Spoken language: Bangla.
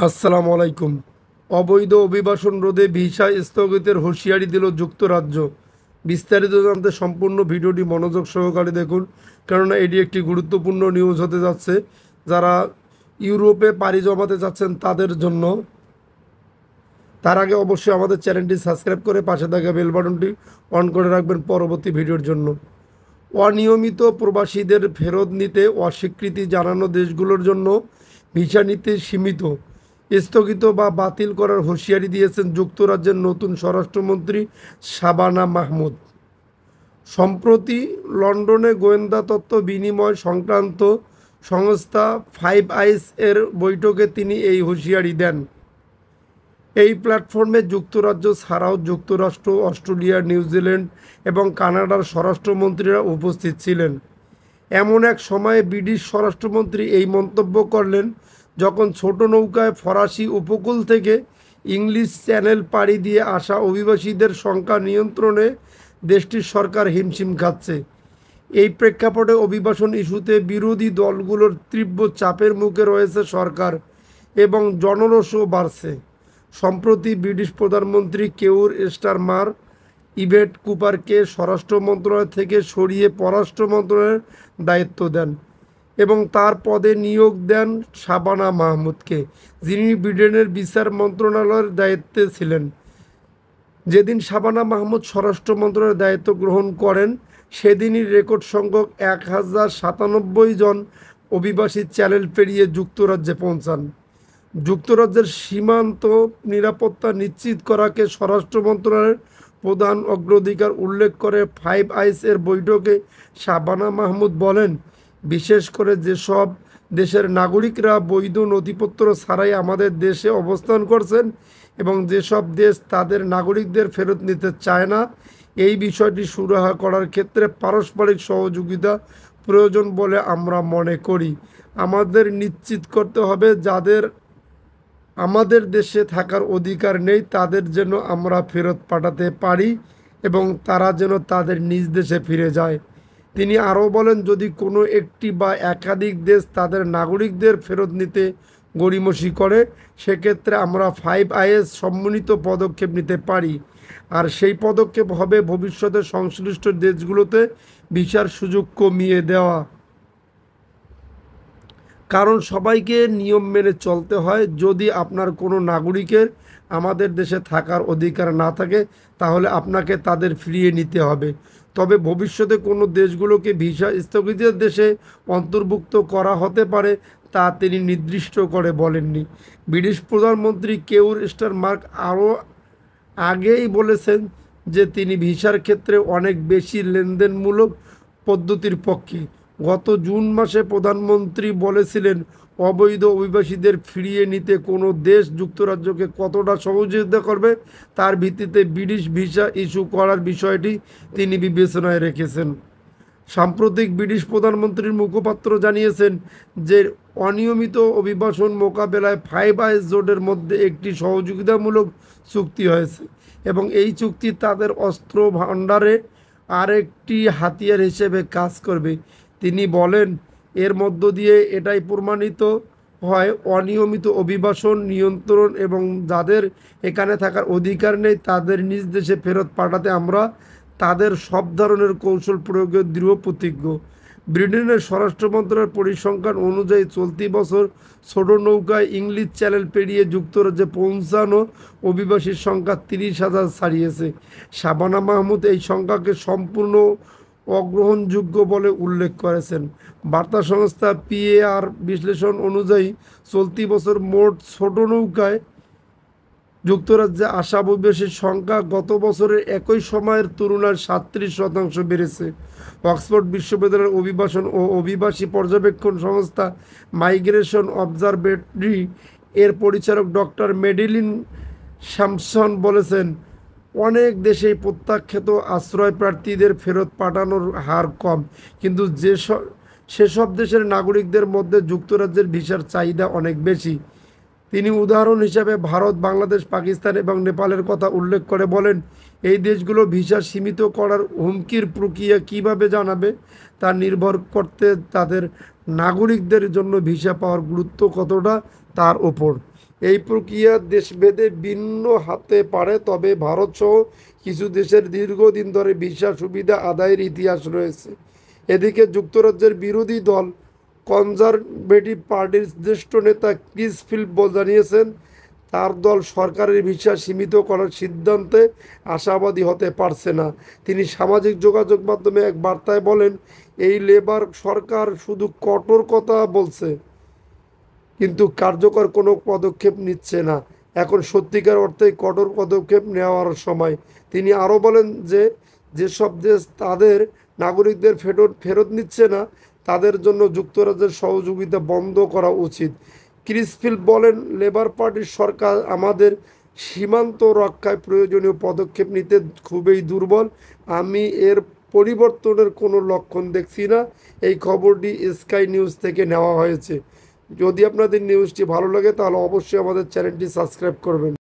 আসসালামু আলাইকুম। অবৈধ অভিবাসন রোধে ভিসা স্থগিতের হুঁশিয়ারি দিল যুক্তরাজ্য। বিস্তারিত জানতে সম্পূর্ণ ভিডিওটি মনোযোগ সহকারে দেখুন, কেননা এটি একটি গুরুত্বপূর্ণ নিউজ হতে যাচ্ছে যারা ইউরোপে পাড়ি জমাতে যাচ্ছেন তাদের জন্য। তার আগে অবশ্যই আমাদের চ্যানেলটি সাবস্ক্রাইব করে পাশে থাকা বেল বাটনটি অন করে রাখবেন পরবর্তী ভিডিওর জন্য। অনিয়মিত প্রবাসীদের ফেরত নিতে অস্বীকৃতি জানানো দেশগুলোর জন্য ভিসা নীতি সীমিত, স্থগিত বা বাতিল করার হুঁশিয়ারি দিয়েছেন যুক্তরাজ্যের নতুন স্বরাষ্ট্রমন্ত্রী শাবানা মাহমুদ। সম্প্রতি লন্ডনে গোয়েন্দা তথ্য বিনিময় সংক্রান্ত সংস্থা ফাইভ আইস এর বৈঠকে তিনি এই হুঁশিয়ারি দেন। এই প্ল্যাটফর্মে যুক্তরাজ্য ছাড়াও যুক্তরাষ্ট্র, অস্ট্রেলিয়া, নিউজিল্যান্ড এবং কানাডার স্বরাষ্ট্রমন্ত্রীরা উপস্থিত ছিলেন। এমন এক সময়ে ব্রিটিশ স্বরাষ্ট্রমন্ত্রী এই মন্তব্য করলেন যখন ছোট নৌকায় ফরাসি উপকূল থেকে ইংলিশ চ্যানেল পাড়ি দিয়ে আসা অভিবাসীদের সংখ্যা নিয়ন্ত্রণে দেশটির সরকার হিমশিম খাচ্ছে। এই প্রেক্ষাপটে অভিবাসন ইস্যুতে বিরোধী দলগুলোর তীব্র চাপের মুখে রয়েছে সরকার এবং জনরোষও বাড়ছে। সম্প্রতি ব্রিটিশ প্রধানমন্ত্রী কেউর স্টারমার ইভেট কুপারকে স্বরাষ্ট্র মন্ত্রণালয় থেকে সরিয়ে পররাষ্ট্র মন্ত্রণালয়ের দায়িত্ব দেন এবং তার পদে নিয়োগ দেন শাবানা মাহমুদকে, যিনি ব্রিটেনের বিচার মন্ত্রণালয়ের দায়িত্বে ছিলেন। যেদিন শাবানা মাহমুদ স্বরাষ্ট্র মন্ত্রণালয়ের দায়িত্ব গ্রহণ করেন সেদিনই রেকর্ড সংখ্যক 1097 জন অভিবাসী চ্যানেল পেরিয়ে যুক্তরাজ্যে পৌঁছান। যুক্তরাজ্যের সীমান্ত নিরাপত্তা নিশ্চিত করাকে স্বরাষ্ট্র মন্ত্রণালয়ের প্রধান অগ্রাধিকার উল্লেখ করে ফাইভ আইস এর বৈঠকে শাবানা মাহমুদ বলেন, বিশেষ করে যেসব দেশের নাগরিকরা বৈধ নথিপত্র ছাড়াই আমাদের দেশে অবস্থান করছেন এবং যেসব দেশ তাদের নাগরিকদের ফেরত নিতে চায় না, এই বিষয়টি সুরাহা করার ক্ষেত্রে পারস্পরিক সহযোগিতা প্রয়োজন বলে আমরা মনে করি। আমাদের নিশ্চিত করতে হবে যাদের আমাদের দেশে থাকার অধিকার নেই তাদের যেন আমরা ফেরত পাঠাতে পারি এবং তারা যেন তাদের নিজ দেশে ফিরে যায়। তিনি আরও বলেন, যদি কোনো একটি বা একাধিক দেশ তাদের নাগরিকদের ফেরত নিতে গড়িমসি করে সেক্ষেত্রে আমরা ফাইভ আইএস সম্মিলিত পদক্ষেপ নিতে পারি, আর সেই পদক্ষেপ হবে ভবিষ্যতে সংশ্লিষ্ট দেশগুলোতে ভিসার সুযোগ কমিয়ে দেওয়া। কারণ সবাইকে নিয়ম মেনে চলতে হয়। যদি আপনার কোনো নাগরিকের আমাদের দেশে থাকার অধিকার না থাকে তাহলে আপনাকে তাদের ফিরিয়ে নিতে হবে। তবে ভবিষ্যতে কোনো দেশগুলোকে ভিসা স্থগিতের দেশে অন্তর্ভুক্ত করা হতে পারে তা তিনি নির্দিষ্ট করে বলেননি। ব্রিটিশ প্রধানমন্ত্রী কেউর স্টারমার্ক আরও আগেই বলেছেন যে তিনি ভিসার ক্ষেত্রে অনেক বেশি লেনদেনমূলক পদ্ধতির পক্ষে। গত জুন মাসে প্রধানমন্ত্রী বলেছিলেন, অবৈধ অভিবাসীদের ফিরিয়ে নিতে কোনো দেশ যুক্তরাজ্যকে কতটা সহযোগিতা করবে তার ভিত্তিতে ব্রিটিশ ভিসা ইস্যু করার বিষয়টি তিনি বিবেচনায় রেখেছেন। সাম্প্রতিক ব্রিটিশ প্রধানমন্ত্রীর মুখপাত্র জানিয়েছেন যে অনিয়মিত অভিবাসন মোকাবেলায় ফাইভ আইস জোটের মধ্যে একটি সহযোগিতামূলক চুক্তি হয়েছে এবং এই চুক্তি তাদের অস্ত্র ভাণ্ডারে আরেকটি হাতিয়ার হিসেবে কাজ করবে। তিনি বলেন, এর মধ্য দিয়ে এটাই প্রমাণিত হয় অনিয়মিত অভিবাসন নিয়ন্ত্রণ এবং যাদের এখানে থাকার অধিকার নেই তাদের নিজ দেশে ফেরত পাঠাতে আমরা তাদের সব ধরনের কৌশল প্রয়োগের দৃঢ় প্রতিজ্ঞ। ব্রিটেনের স্বরাষ্ট্র মন্ত্রণালয়ের পরিসংখ্যান অনুযায়ী চলতি বছর ছোট নৌকায় ইংলিশ চ্যানেল পেরিয়ে যুক্তরাজ্যে পৌঁছানো অভিবাসীর সংখ্যা 30,000 ছাড়িয়েছে। শাবানা মাহমুদ এই সংখ্যাকে সম্পূর্ণ অগ্রহণযোগ্য বলে উল্লেখ করেছেন। বার্তা সংস্থা পিএআর বিশ্লেষণ অনুযায়ী চলতি বছর মোট ছোট নৌকায় যুক্তরাজ্যে আসা অভিবাসীর সংখ্যা গত বছরের একই সময়ের তুলনায় 37% বেড়েছে। অক্সফোর্ড বিশ্ববিদ্যালয়ের অভিবাসন ও অভিবাসী পর্যবেক্ষণ সংস্থা মাইগ্রেশন অবজারভেটরি এর পরিচালক ডক্টর মেডিলিন স্যামসন বলেছেন, অনেক দেশেই প্রত্যাখ্যাত আশ্রয় প্রার্থীদের ফেরত পাঠানোর হার কম, কিন্তু সেসব দেশের নাগরিকদের মধ্যে যুক্তরাজ্যের ভিসার চাহিদা অনেক বেশি। তিনি উদাহরণ হিসাবে ভারত, বাংলাদেশ, পাকিস্তান এবং নেপালের কথা উল্লেখ করে বলেন, এই দেশগুলো ভিসা সীমিত করার হুমকির প্রক্রিয়া কিভাবে জানাবে তা নির্ভর করতে তাদের নাগরিকদের জন্য ভিসা পাওয়ার গুরুত্ব কতটা তার ওপর। এই প্রক্রিয়া দেশভেদে ভিন্ন হতে পারে, তবে ভারতসহ কিছু দেশের দীর্ঘদিন ধরে ভিসা সুবিধা আদায়ের ইতিহাস রয়েছে। এদিকে যুক্তরাজ্যের বিরোধী দল কনজারভেটিভ পার্টির জ্যেষ্ঠ নেতা ক্রিস ফিল্প জানিয়েছেন, তার দল সরকারের ভিসা সীমিত করার সিদ্ধান্তে আশাবাদী হতে পারছে না। তিনি সামাজিক যোগাযোগ মাধ্যমে এক বার্তায় বলেন, এই লেবার সরকার শুধু কঠোর কথা বলছে কিন্তু কার্যকর কোনো পদক্ষেপ নিচ্ছে না। এখন সত্যিকার অর্থে কঠোর পদক্ষেপ নেওয়ার সময়। তিনি আরও বলেন যে যেসব দেশ তাদের নাগরিকদের ফেরত ফেরত নিচ্ছে না, তাদের জন্য যুক্তরাজ্যের সহযোগিতা বন্ধ করা উচিত। ক্রিসফিল বলেন, লেবার পার্টির সরকার আমাদের সীমান্ত রক্ষায় প্রয়োজনীয় পদক্ষেপ নিতে খুবই দুর্বল। আমি এর পরিবর্তনের কোনো লক্ষণ দেখছি না। এই খবরটি স্কাই নিউজ থেকে নেওয়া হয়েছে। যদি আপনাদের নিউজটি ভালো লাগে তাহলে অবশ্যই আমাদের চ্যানেলটি সাবস্ক্রাইব করবেন।